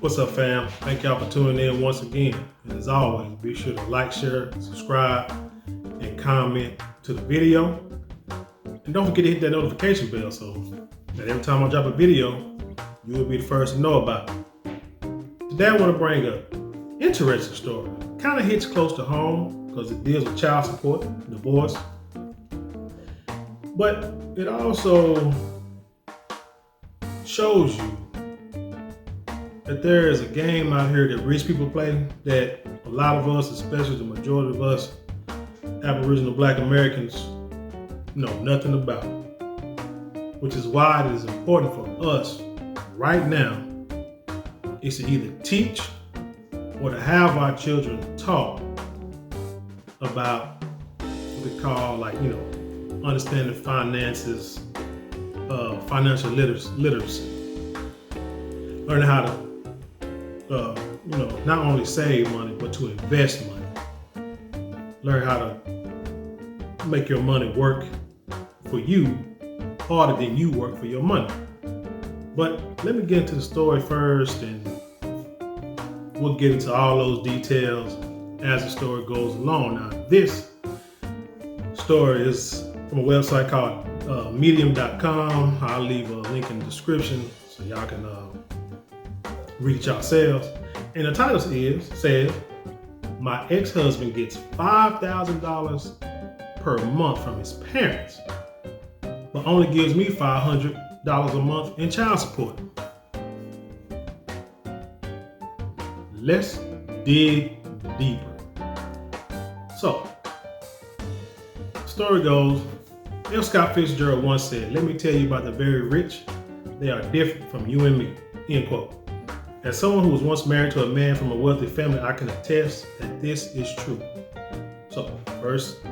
What's up, fam? Thank y'all for tuning in once again. And as always, be sure to like, share, subscribe, and comment to the video. And don't forget to hit that notification bell so that every time I drop a video, you will be the first to know about it. Today I want to bring an interesting story. Kind of hits close to home because it deals with child support, divorce. But it also shows you that there is a game out here that rich people play that a lot of us, especially the majority of us Aboriginal Black Americans, know nothing about. Which is why it is important for us right now is to either teach or to have our children taught about what we call understanding finances, financial literacy. Learning how to not only save money, but to invest money. Learn how to make your money work for you harder than you work for your money. But let me get into the story first, and we'll get into all those details as the story goes along. Now, this story is from a website called medium.com. I'll leave a link in the description so y'all can read it yourselves. And the title says, my ex-husband gets $5,000 per month from his parents, but only gives me $500 a month in child support. Let's dig deeper. So, the story goes, F. Scott Fitzgerald once said, "Let me tell you about the very rich. They are different from you and me." End quote. As someone who was once married to a man from a wealthy family, I can attest that this is true. So, first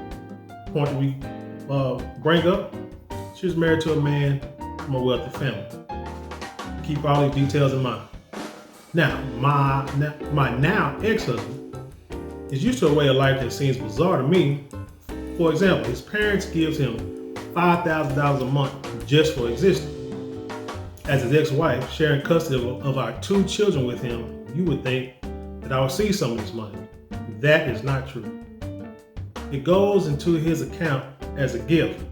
point that we bring up, she was married to a man from a wealthy family. Keep all these details in mind. Now, my now ex-husband is used to a way of life that seems bizarre to me. For example, his parents gives him $5,000 a month just for existing. As his ex-wife, sharing custody of our two children with him, you would think that I would see some of this money. That is not true. It goes into his account as a gift.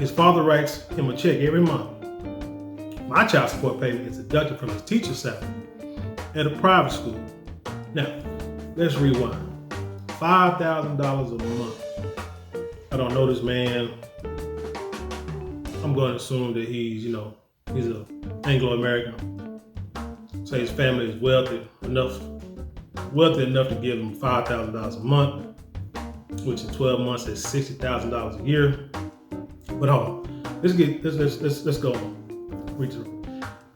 His father writes him a check every month. My child support payment is deducted from his teacher's salary at a private school. Now, let's rewind. $5,000 a month. I don't know this man. I'm going to assume that he's an Anglo-American. So his family is wealthy enough to give him $5,000 a month, which in 12 months is $60,000 a year. But hold on, let's go on. Read through.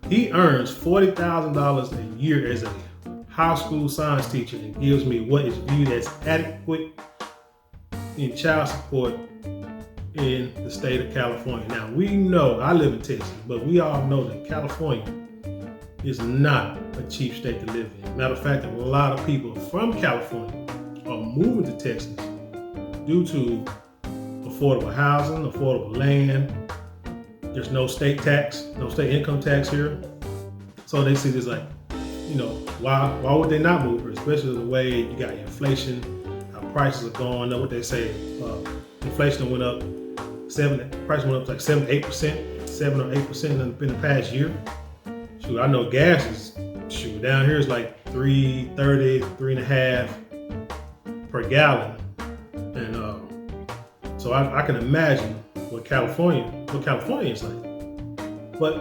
He earns $40,000 a year as a high school science teacher and gives me what is viewed as adequate in child support in the state of California. Now, we know, I live in Texas, but we all know that California is not a cheap state to live in. Matter of fact, a lot of people from California are moving to Texas due to affordable housing, affordable land. There's no state tax, no state income tax here. So they see this like, why would they not move here? Especially the way you got inflation, how prices are going up. What they say, inflation went up, price went up like 7 or 8% in the past year. Shoot, I know gas is, down here is like $3.30, $3.50 per gallon. And so I can imagine what California is like. But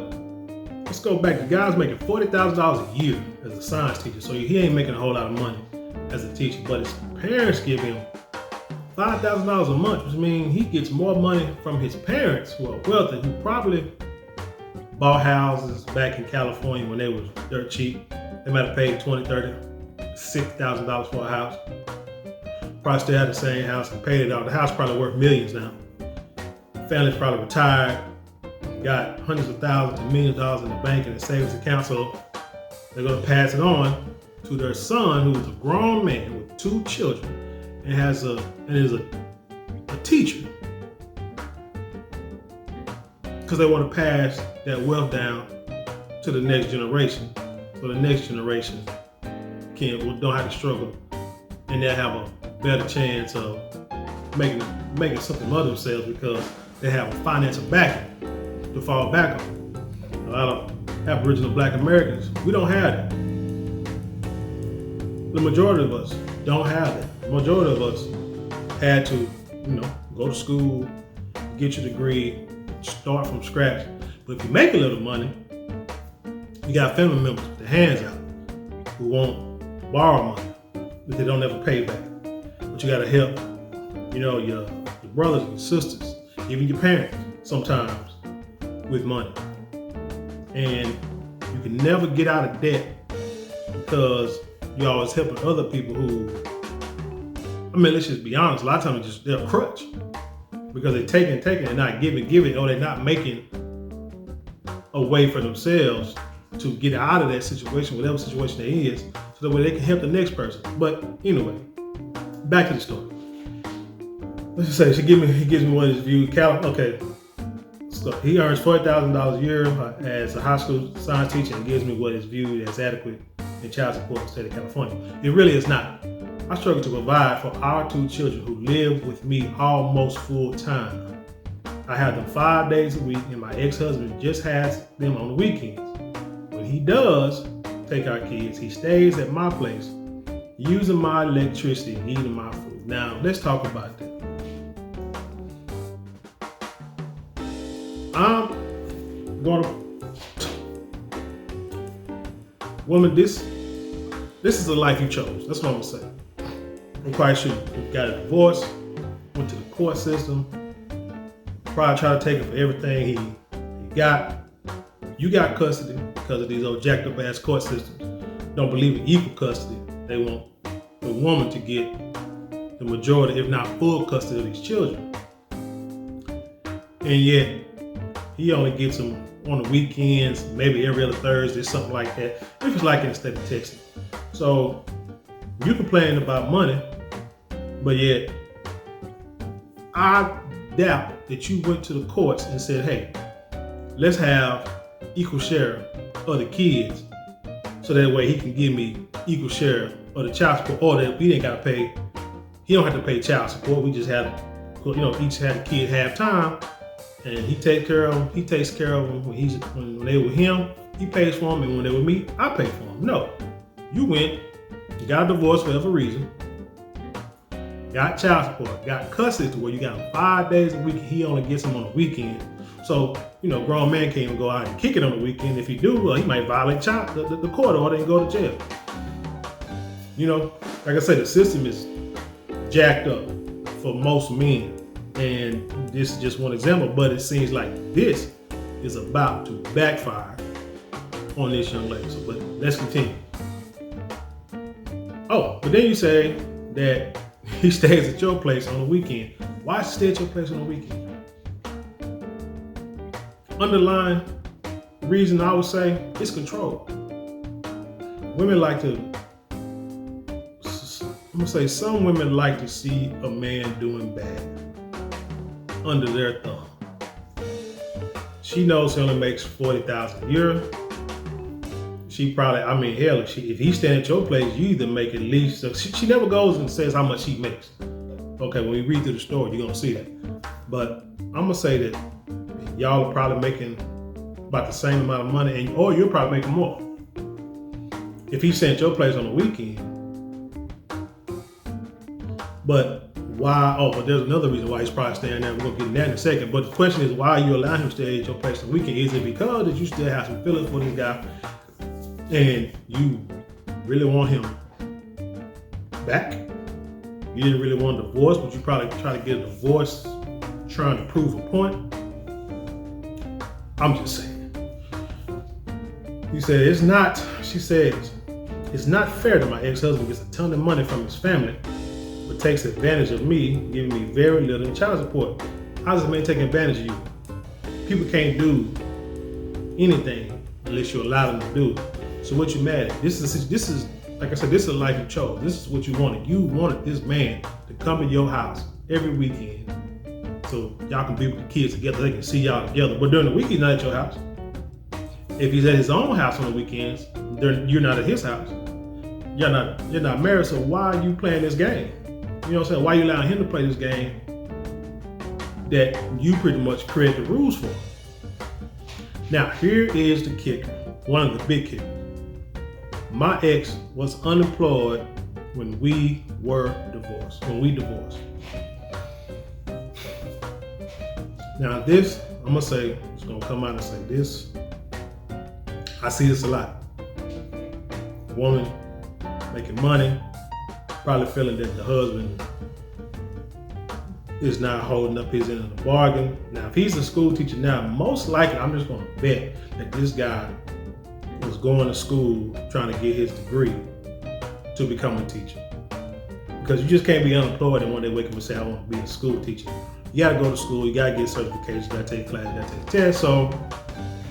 let's go back. The guy's making $40,000 a year as a science teacher, so he ain't making a whole lot of money as a teacher. But his parents give him $5,000 a month, which means he gets more money from his parents who are wealthy, who probably bought houses back in California when they was dirt cheap. They might have paid $20,000, $30,000, $6,000 for a house. Probably still had the same house and paid it off. The house probably worth millions now. Family's probably retired, got hundreds of thousands to millions of dollars in the bank and a savings account, so they're going to pass it on to their son, who is a grown man with two children and is a teacher, because they want to pass that wealth down to the next generation. so the next generation don't have to struggle, and they'll have a better chance of making something of themselves because they have a financial backing to fall back on. A lot of Aboriginal Black Americans, we don't have that. The majority of us don't have that. The majority of us had to, go to school, get your degree, start from scratch. But if you make a little money, you got family members with their hands out who won't borrow money that they don't ever pay back. But you got to help, your brothers and sisters, even your parents sometimes with money. And you can never get out of debt because you're always helping other people who, let's just be honest, a lot of times they're a crutch because they're taking, and not giving, or they're not making a way for themselves to get out of that situation, whatever situation it is, so that way they can help the next person. But anyway, back to the story. Let's just say he gives me what his view. Okay, so he earns $40,000 a year as a high school science teacher and gives me what is viewed as adequate in child support in the state of California. It really is not. I struggle to provide for our 2 children who live with me almost full time. I have them 5 days a week, and my ex-husband just has them on the weekends. When he does take our kids, he stays at my place, using my electricity and eating my food. Now, let's talk about that. I'm going to, woman, this is the life you chose. That's what I'm going to say. I'm quite sure you got a divorce, went to the court system, probably tried to take it for everything he got. You got custody because of these old jacked up ass court systems. Don't believe in equal custody. They want the woman to get the majority, if not full custody of these children. And yet, he only gets them on the weekends, maybe every other Thursday, something like that, if it's like in the state of Texas. So, you complain about money, but yet, I doubt that you went to the courts and said, hey, let's have equal share of the kids so that way he can give me equal share of the child support, or that we didn't got to pay, he don't have to pay child support. We just had, each had a kid half time, and he takes care of them when they were with him, he pays for them, and when they were with me, I pay for them. No, you went, you got a divorce for whatever reason, got child support, got custody to where you got him 5 days a week, he only gets them on the weekend. So, grown man can't even go out and kick it on the weekend. If he do, well, he might violate the court order and go to jail. Like I said, the system is jacked up for most men. And this is just one example, but it seems like this is about to backfire on this young lady. But let's continue. Oh, but then you say that he stays at your place on the weekend. Why stay at your place on the weekend? Underlying reason I would say is control. Women like to, I'm gonna say some women like to see a man doing bad under their thumb. She knows he only makes $40,000 a year. She probably, hell, if he stand at your place, you either make at least, she never goes and says how much she makes. Okay, when we read through the story, you're gonna see that. But I'm gonna say that y'all are probably making about the same amount of money, or you're probably making more. If he stand at your place on the weekend. But why? Oh, but there's another reason why he's probably staying there. We're gonna get into that in a second. But the question is, why you allow him to stay at your place on the weekend? Is it because that you still have some feelings for this guy, and you really want him back? You didn't really want a divorce, but you probably try to get a divorce, trying to prove a point. I'm just saying. She says, it's not fair that my ex-husband gets a ton of money from his family, but takes advantage of me, giving me very little in child support. How does a man take advantage of you? People can't do anything unless you allow them to do it. So what you mad at? This is like I said, this is a life you chose. This is what you wanted. You wanted this man to come to your house every weekend so y'all can be with the kids together. They can see y'all together. But during the week, he's not at your house. If he's at his own house on the weekends, you're not at his house. You're not married, so why are you playing this game? You know what I'm saying? Why are you allowing him to play this game that you pretty much create the rules for? Now, here is the kicker, one of the big kickers. My ex was unemployed when we divorced. Now this, I'm gonna say, it's gonna come out and say this. I see this a lot. A woman making money, probably feeling that the husband is not holding up his end of the bargain. Now, if he's a school teacher now, most likely, I'm just gonna bet that this guy was going to school trying to get his degree to become a teacher. Because you just can't be unemployed and one day wake up and say, I want to be a school teacher. You gotta go to school, you gotta get certifications, you gotta take classes, you gotta take tests. So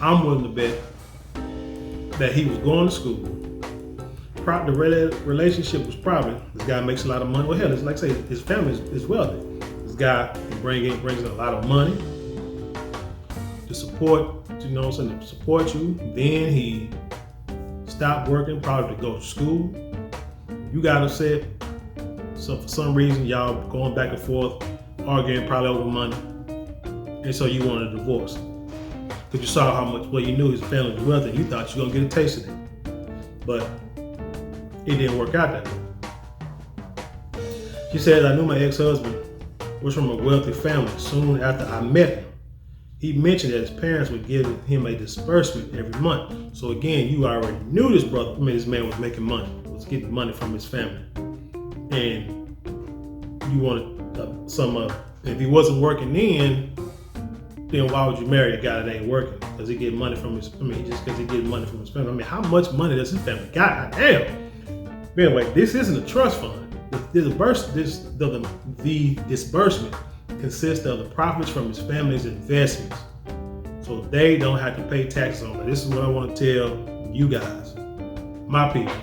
I'm willing to bet that he was going to school. The relationship was probably, this guy makes a lot of money. Well, hell, it's like I say, his family is wealthy. This guy brings in a lot of money to support, you know what I'm saying, to support you. Then he stopped working, probably to go to school. You got upset. So for some reason, y'all going back and forth, arguing probably over money. And so you wanted a divorce. Because you saw how much, well, you knew his family was wealthy, and you thought you were gonna get a taste of it. But it didn't work out that way. She said, I knew my ex-husband was from a wealthy family. Soon after I met him, he mentioned that his parents would give him a disbursement every month. So again, you already knew this man was making money, was getting money from his family. And you wanted if he wasn't working then why would you marry a guy that ain't working? Because he get money from just because he get money from his family. How much money does his family got? Damn. But anyway, this isn't a trust fund. The disbursement consists of the profits from his family's investments. So they don't have to pay taxes on it. This is what I want to tell you guys, my people.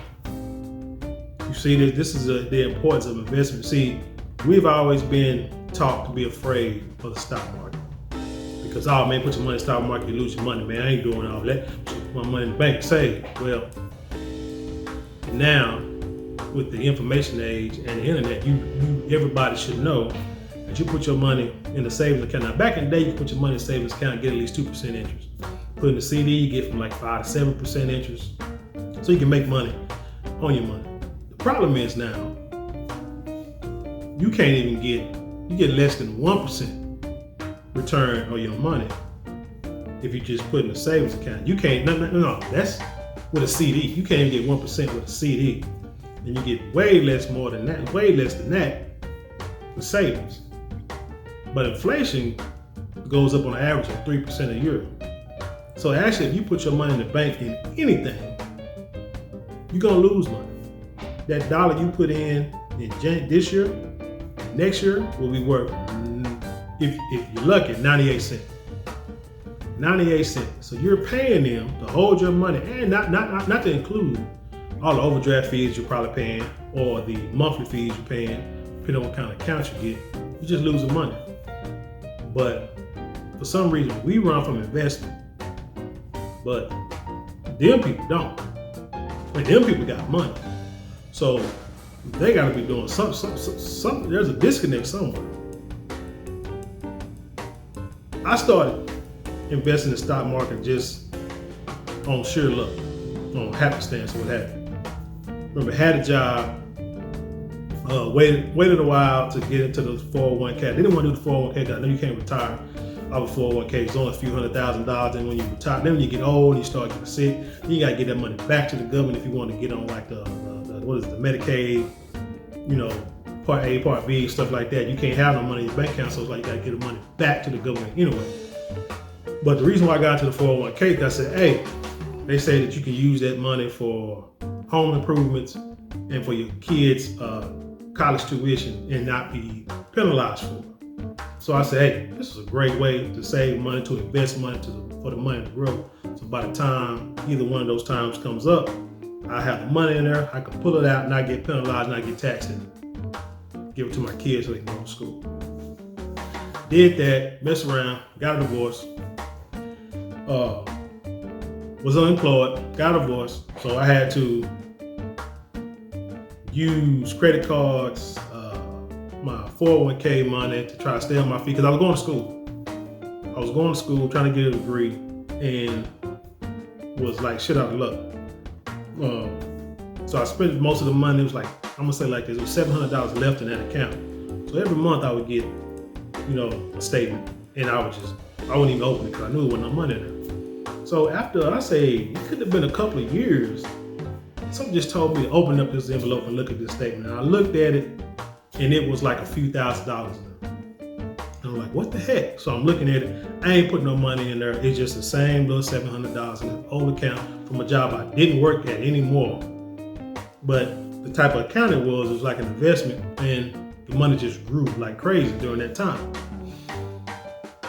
You see, this is the importance of investment. See, we've always been taught to be afraid of the stock market. Because, oh man, put your money in the stock market, you lose your money, man. I ain't doing all that. Put my money in the bank, save. Well, now, with the information age and the internet, everybody should know that you put your money in the savings account. Now, back in the day, you put your money in the savings account and get at least 2% interest. Put in the CD, you get from like 5 to 7% interest. So you can make money on your money. The problem is now, you can't even you get less than 1% return on your money if you just put in a savings account. You can't, no, that's with a CD. You can't even get 1% with a CD. And you get way less than that with savings. But inflation goes up on average of 3% a year. So actually, if you put your money in the bank in anything, you're gonna lose money. That dollar you put in this year, next year will be worth, if you're lucky, 98 cents. 98 cents. So you're paying them to hold your money, and not to include all the overdraft fees you're probably paying or the monthly fees you're paying, depending on what kind of account you get. You're just losing money. But for some reason, we run from investment, but them people don't. And them people got money. So they got to be doing something. There's a disconnect somewhere. I started investing in the stock market just on sheer luck, on happenstance, what happened. Remember, had a job, waited a while to get into the 401k. They didn't want to do the 401k because I know you can't retire off a 401k. It's only a few $100,000. Then when you retire, then when you get old and you start getting sick, then you got to get that money back to the government if you want to get on like the Medicaid, Part A, Part B, stuff like that. You can't have no money in your bank account, so it's like you got to get the money back to the government anyway. But the reason why I got into the 401k is I said, hey, they say that you can use that money for home improvements and for your kids' college tuition and not be penalized for it. So I said, hey, this is a great way to save money, to invest money, for the money to grow. So by the time either one of those times comes up, I have the money in there, I can pull it out, not get penalized, not get taxed in it. Give it to my kids so they can go to school. Did that, messed around, got a divorce. Was was unemployed, got divorced, so I had to use credit cards, my 401k money to try to stay on my feet because I was going to school. I was going to school trying to get a degree and was like shit out of luck. So I spent most of the money. It was like, I'm gonna say like this, it was $700 left in that account. So every month I would get, a statement, and I wouldn't even open it because I knew there wasn't no money in there. So after, I say, it could have been a couple of years, something just told me to open up this envelope and look at this statement. And I looked at it, and it was like a few $1,000s in there. And I'm like, what the heck? So I'm looking at it. I ain't putting no money in there. It's just the same little $700 in the old account from a job I didn't work at anymore. But the type of account it was like an investment, and the money just grew like crazy during that time.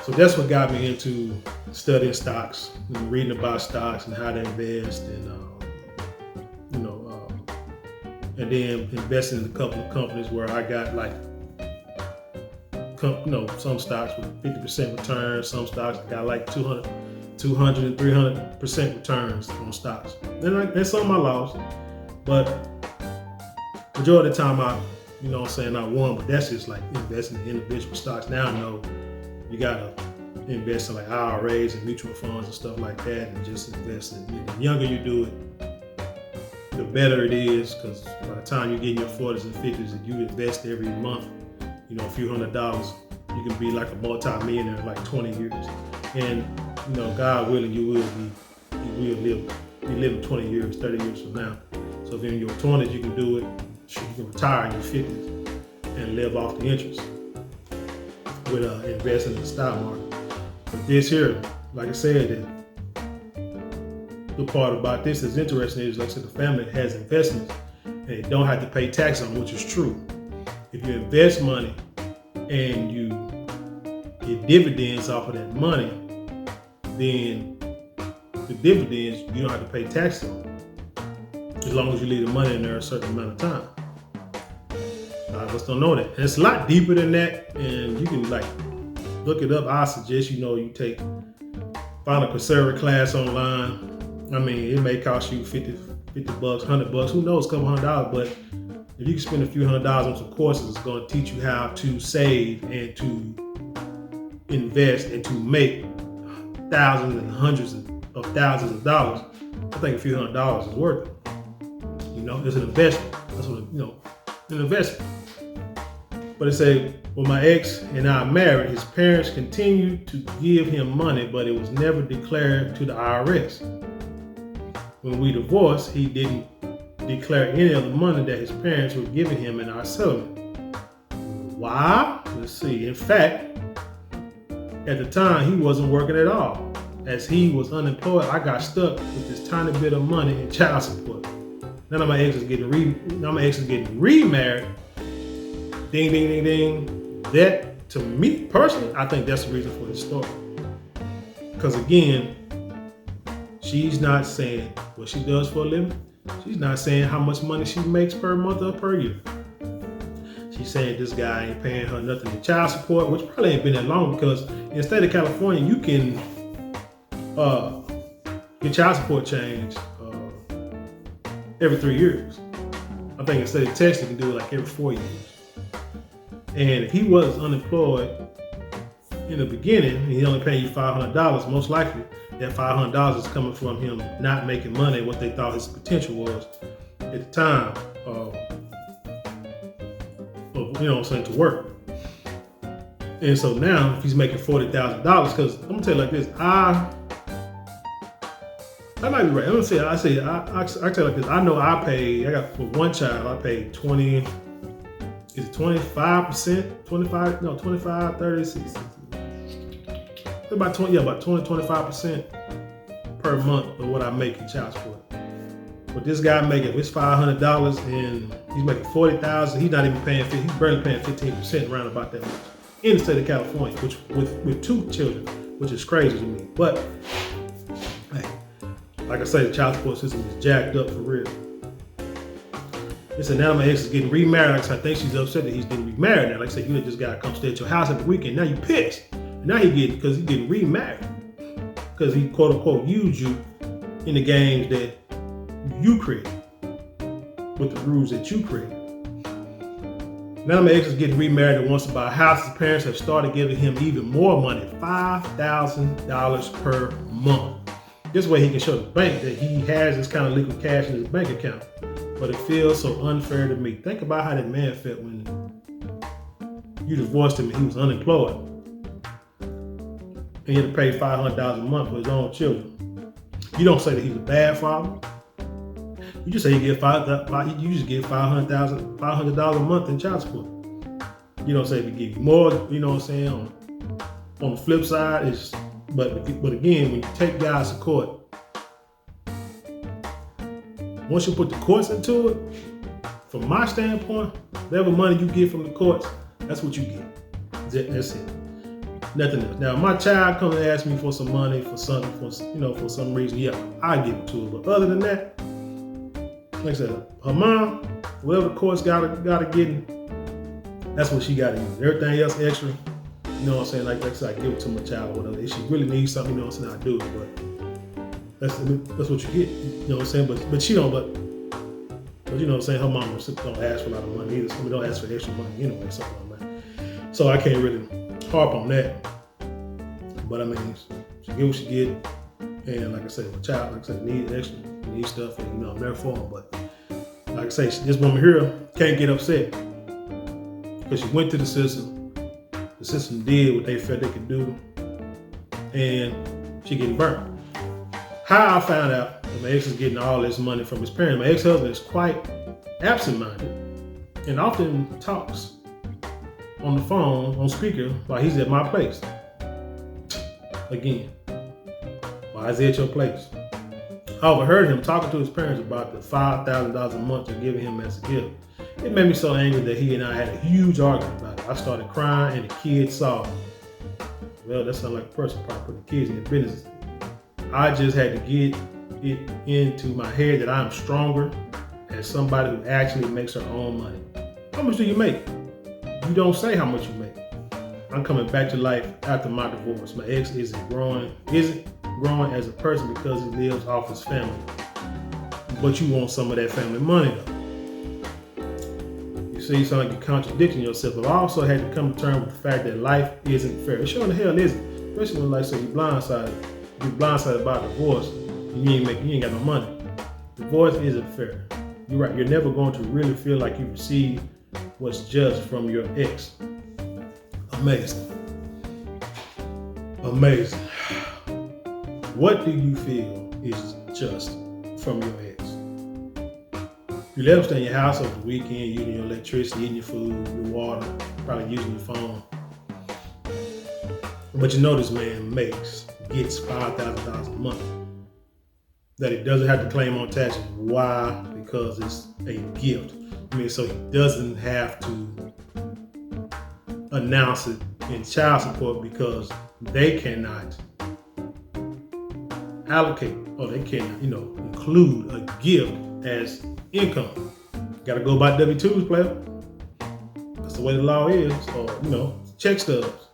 So that's what got me into studying stocks and reading about stocks and how to invest, and then investing in a couple of companies where I got like, some stocks with 50% returns, some stocks got like 200 and 300% returns on stocks. And some I lost, but majority of the time I won, but that's just like investing in individual stocks. Now I know you gotta invest in like IRAs and mutual funds and stuff like that, and just invest in. The younger you do it, the better it is, because by the time you get in your 40s and 50s, if you invest every month, a few $100s, you can be like a multi-millionaire in like 20 years. And God willing, you will be living 20 years, 30 years from now. So if you're in your 20s, you can do it. You can retire in your 50s and live off the interest with investing in the stock market. But this here, like I said, the part about this that's interesting is, like I said, the family has investments and they don't have to pay tax on, which is true. If you invest money and you get dividends off of that money, then the dividends you don't have to pay tax on, as long as you leave the money in there a certain amount of time. A lot of us don't know that. And it's a lot deeper than that, and you can like look it up. I suggest you find a Coursera class online. I mean, it may cost you $50, $100, who knows, a couple $100, but if you can spend a few $100s on some courses, it's going to teach you how to save and to invest and to make thousands and hundreds of thousands of dollars. I think a few $100s is worth it. It's an investment. That's what an investment. But it said, when my ex and I married, his parents continued to give him money, but it was never declared to the IRS. When we divorced, he didn't declare any of the money that his parents were giving him in our settlement. Why? Let's see. In fact, at the time, he wasn't working at all. As he was unemployed, I got stuck with this tiny bit of money in child support. Now my ex is getting remarried. Ding, ding, ding, ding. That, to me personally, I think that's the reason for this story. Because again, she's not saying what she does for a living. She's not saying how much money she makes per month or per year. She's saying this guy ain't paying her nothing in child support, which probably ain't been that long, because in the state of California, you can get child support changed every 3 years. I think in the state of Texas, you can do it like every 4 years. And if he was unemployed in the beginning, and he only paying you $500, most likely that $500 is coming from him not making money what they thought his potential was at the time to work. And so now if he's making $40,000, because I'm gonna tell you like this, I might be right. I'm gonna say I tell you like this. I know for one child I paid 25%, 25, 30, 60. About 25% per month of what I make in child support. But this guy making, it's $500 and he's making $40,000. He's not even paying, he's barely paying 15% around about that much in the state of California, which with 2 children, which is crazy to me. But hey, like I say, the child support system is jacked up for real. Listen, now my ex is getting remarried. Like I said, I think she's upset that he's getting remarried now. Like I said, you let this guy come stay at your house every weekend. Now you pissed. And now because he's getting remarried. Because he quote unquote used you in the games that you create, with the rules that you create. Now my ex is getting remarried and wants to buy a house. His parents have started giving him even more money, $5,000 per month. This way he can show the bank that he has this kind of liquid cash in his bank account. But it feels so unfair to me. Think about how that man felt when you divorced him and he was unemployed. And he had to pay $500 a month for his own children. You don't say that he's a bad father. You just say you just get $500 a month in child support. You don't say if he give you more, you know what I'm saying? On the flip side, but again, when you take guys to court, once you put the courts into it, from my standpoint, whatever money you get from the courts, that's what you get. That's it. Nothing else. Now, if my child comes and asks me for some money for something, for some reason, yeah, I give it to her. But other than that, like I said, her mom, whatever the courts gotta get, that's what she gotta use. Everything else extra, you know what I'm saying? Like I said, I give it to my child or whatever. If she really needs something, you know what I'm saying, I do it. But that's what you get. You know what I'm saying? But she don't. But you know what I'm saying? Her mom don't ask for a lot of money either. Somebody don't ask for extra money anyway, something like that. So I can't really harp on that. But I mean, she get what she get. And like I said, my child, like I said, needs extra. Need stuff, and I'm there for them. But like I say, this woman here can't get upset because she went to the system. The system did what they felt they could do, and she getting burnt. How I found out that my ex is getting all this money from his parents. My ex-husband is quite absent-minded and often talks on the phone, on speaker, while he's at my place. Again, why is he at your place? I overheard him talking to his parents about the $5,000 a month they're giving him as a gift. It made me so angry that he and I had a huge argument about it. I started crying and the kids saw it. Well, that sounds like a person probably put the kids in the business. I just had to get it into my head that I'm stronger as somebody who actually makes her own money. How much do you make? You don't say how much you make. I'm coming back to life after my divorce. My ex isn't growing as a person because he lives off his family. But you want some of that family money though. You see, you sound like you're contradicting yourself. But I also had to come to terms with the fact that life isn't fair. It sure the hell isn't. Especially when, like, say, you're blindsided by divorce and you ain't got no money. Divorce isn't fair. You're right. You're never going to really feel like you receive what's just from your ex. Amazing. Amazing. What do you feel is just from your ex? You let them stay in your house over the weekend, using your electricity, eating your food, your water, probably using your phone. But you know this man gets $5,000 a month that he doesn't have to claim on taxes. Why? Because it's a gift. I mean, so he doesn't have to announce it in child support because they cannot allocate or they cannot, include a gift as income. Got to go by W-2s, player. That's the way the law is, or check stubs.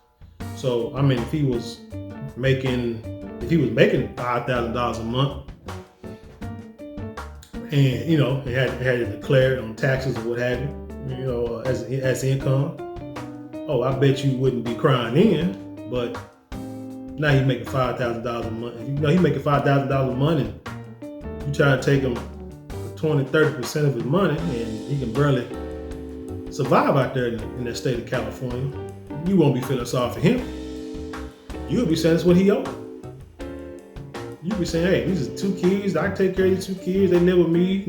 So I mean, if he was making $5,000 a month, and he had to declare it on taxes or what have you, as income. Oh, I bet you wouldn't be crying in, but now he's making $5,000 a month. He's making $5,000 a month, and you try to take him 20-30% of his money, and he can barely survive out there in that state of California. You won't be feeling sorry for him. You'll be saying that's what he owed. You'll be saying, hey, these are 2 kids. I take care of these 2 kids. They live with me,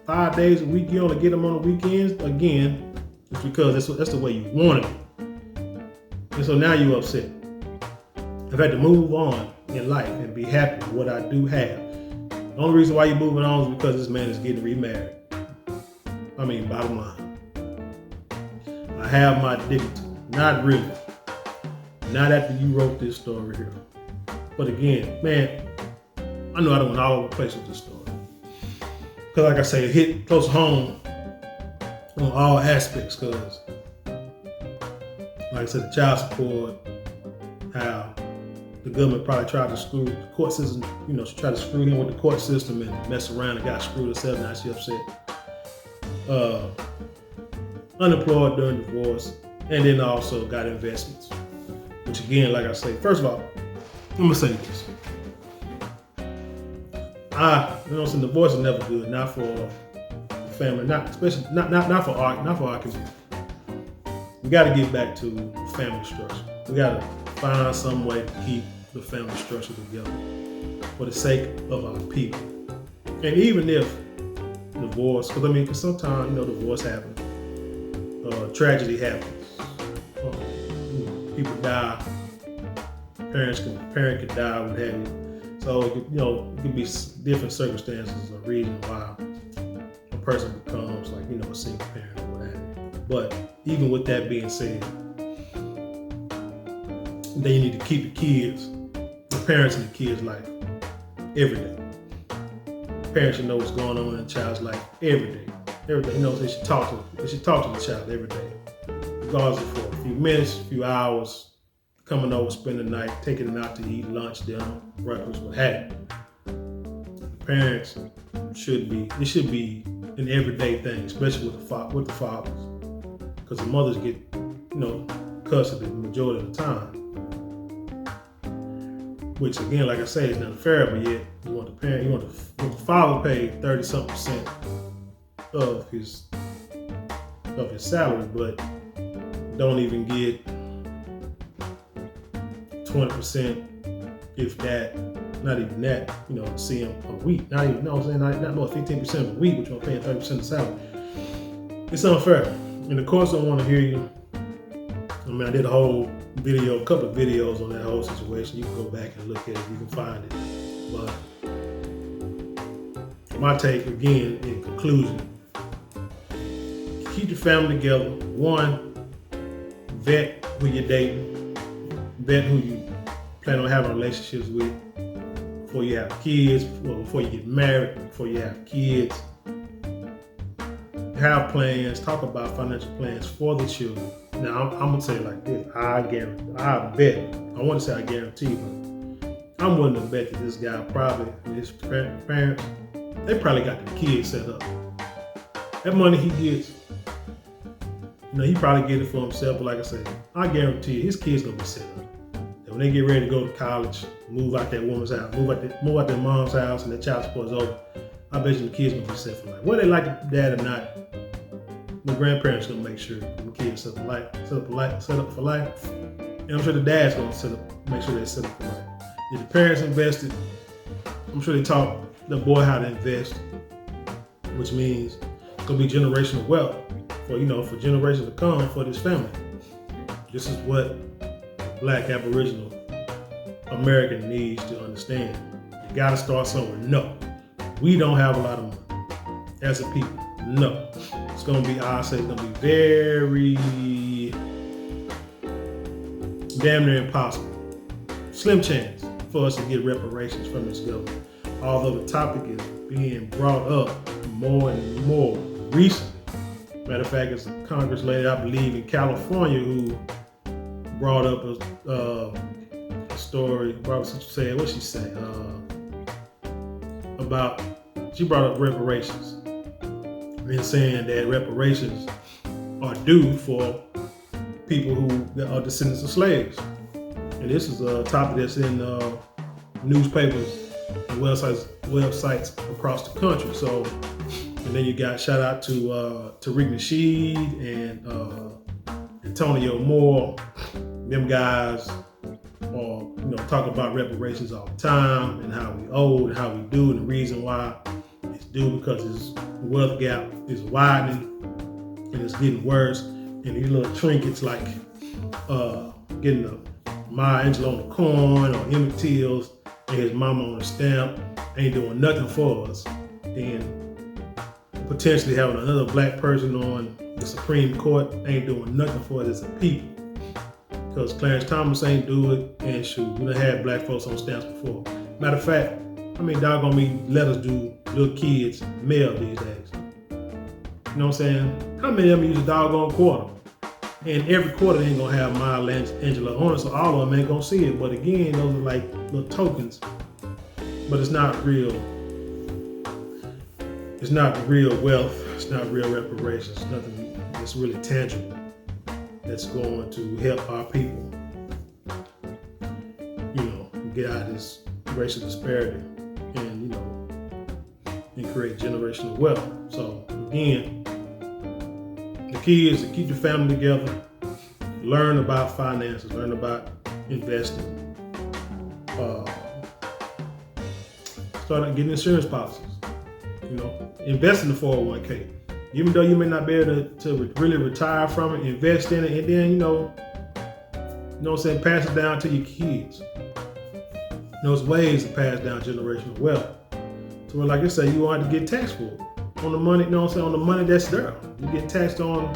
5 days a week. You only get them on the weekends. Again, it's because that's the way you wanted it. And so now you're upset. I've had to move on in life and be happy with what I do have. The only reason why you're moving on is because this man is getting remarried. I mean, bottom line. I have my dignity. Not really. Not after you wrote this story here. But again, man, I know I don't went all over the place with this story. Because like I say, it hit close home on all aspects. Because, like I said, the child support, how the government probably tried to screw the court system, try to screw him with the court system and mess around and got screwed herself. Now she upset. Unemployed during divorce, and then also got investments. Which again, like I say, first of all, I'm gonna say this. Divorce is never good, not for family, not for our community. We got to get back to family structure. We got to find some way to keep the family structure together for the sake of our people. And even if divorce, because sometimes divorce happens, tragedy happens, people die, parent could die, what have you. So it could be different circumstances or reason why a person becomes a single parent or what have you. But even with that being said, they need to keep the parents in the kids' life every day. Parents should know what's going on in a child's life every day. Every day, they should talk to the child every day, regardless of for a few minutes, a few hours, coming over, spending the night, taking them out to eat lunch, dinner, breakfast, what have you. Parents should be an everyday thing, especially with the fathers, because the mothers get custody the majority of the time. Which again, like I say, is not fair, but yet you want the father pay 30-something% of his salary, but don't even get 20%, if that, not even that, see him a week. Not even, not more 15% of a week, which you're paying 30% of the salary. It's unfair. And the courts don't want to hear you. I did a couple of videos on that whole situation. You can go back and look at it, you can find it. But my take, again, in conclusion, keep your family together. One, vet who you're dating, vet who you plan on having relationships with before you have kids, before you get married, before you have kids. Have plans, talk about financial plans for the children. Now, I'm gonna say it like this, I want to say I guarantee, but I'm willing to bet that this guy probably, his parents, they probably got the kids set up. That money he gets, he probably get it for himself, but like I said, I guarantee you, his kids gonna be set up. And when they get ready to go to college, move out that woman's house, move out their mom's house, and their child support is over, I bet you the kids gonna be set for life. Whether they like the dad or not, the grandparents gonna make sure the kids set up for life. And I'm sure the dad's gonna make sure they're set up for life. If the parents invested, I'm sure they taught the boy how to invest, which means it's gonna be generational wealth for generations to come for this family. This is what Black Aboriginal American needs to understand. You gotta start somewhere. No, we don't have a lot of money as a people. No, it's gonna be very damn near impossible. Slim chance for us to get reparations from this government. Although the topic is being brought up more and more recently. Matter of fact, it's a Congress lady, I believe, in California who brought up a story. What she said about, she brought up reparations. And saying that reparations are due for people who are descendants of slaves. And this is a topic that's in newspapers and websites across the country. So, and then you got shout out to Tariq Nasheed and Antonio Moore. Them guys are talk about reparations all the time and how we owe and how we do, and the reason why it's due because the wealth gap is widening and it's getting worse. And these little trinkets like getting a Maya Angelou on the coin or Emmett Till's and his mama on the stamp ain't doing nothing for us. And potentially having another black person on the Supreme Court ain't doing nothing for us as a people. Because Clarence Thomas ain't do it, and shoot, we done had black folks on stamps before. Matter of fact, doggone me letters do little kids mail these days? You know what I'm saying? How many of them use a doggone quarter? And every quarter ain't gonna have Maya Angelou on it, so all of them ain't gonna see it. But again, those are like little tokens. But it's not real. It's not real wealth. It's not real reparations. It's nothing that's really tangible that's going to help our people, get out of this racial disparity and, and create generational wealth. So again, the key is to keep the family together, learn about finances, learn about investing, start getting insurance policies, invest in the 401k. Even though you may not be able to really retire from it, invest in it, and then, pass it down to your kids. There's ways to pass down generational wealth. So like I say, you want to get taxed for it. On the money, on the money that's there. You get taxed on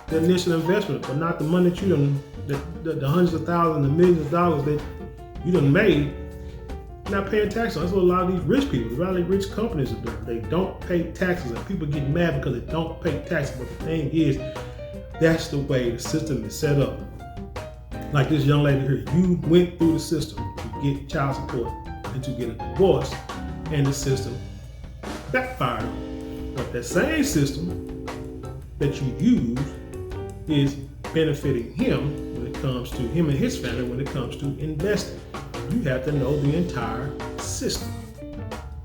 the initial investment, but not the money that you done, the hundreds of thousands, the millions of dollars that you done made. You're not paying taxes on. That's what a lot of these rich people, a lot of these rich companies are doing. They don't pay taxes, and people get mad because they don't pay taxes. But the thing is, that's the way the system is set up. Like this young lady here, you went through the system to get child support and to get a divorce, and the system backfired. But that same system that you use is benefiting him when it comes to him and his family when it comes to investing. You have to know the entire system.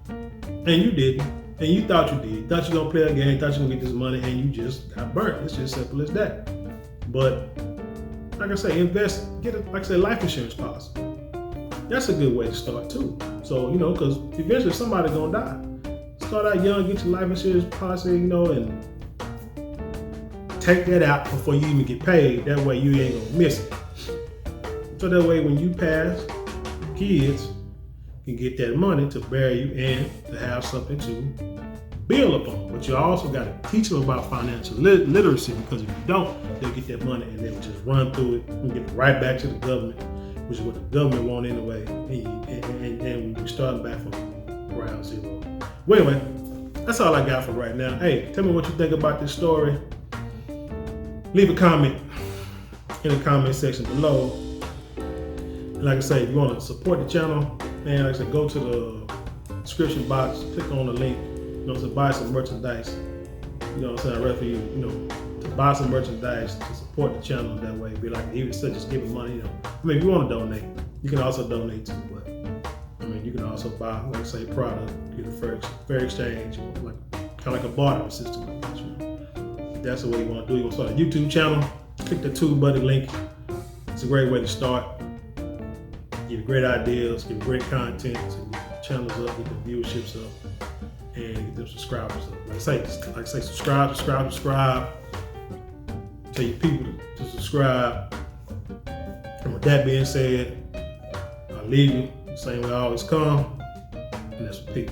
And you didn't. And you thought you did. You thought you were going to play a game, thought you were going to get this money, and you just got burnt. It's just simple as that. But like I say, invest, get a life insurance policy. That's a good way to start too. So, because eventually somebody's going to die. Start out young, get your life insurance policy, and take that out before you even get paid. That way you ain't going to miss it. So that way when you pass, kids can get that money to bury you and to have something to build upon. But you also got to teach them about financial literacy, because if you don't, they'll get that money and they'll just run through it and get it right back to the government, which is what the government wants anyway. And we're starting back from ground zero. Well, anyway, that's all I got for right now. Hey, tell me what you think about this story. Leave a comment in the comment section below. And like I say, if you want to support the channel, man, like I said, go to the description box, click on the link, to buy some merchandise. I'd rather for you, to buy some merchandise to support the channel that way. Be like, even such as giving money, if you want to donate, you can also donate too, but you can also buy, like I say, product, get a fair exchange, kind of like a barter system. If that's the way you want to do it. You want to start a YouTube channel, click the tube button link. It's a great way to start. Get great ideas, get great content, so get the channels up, get the viewerships up, and get them subscribers up. Like I say, subscribe. Tell your people to subscribe. And with that being said, I'll leave you the same way I always come, and that's with peace.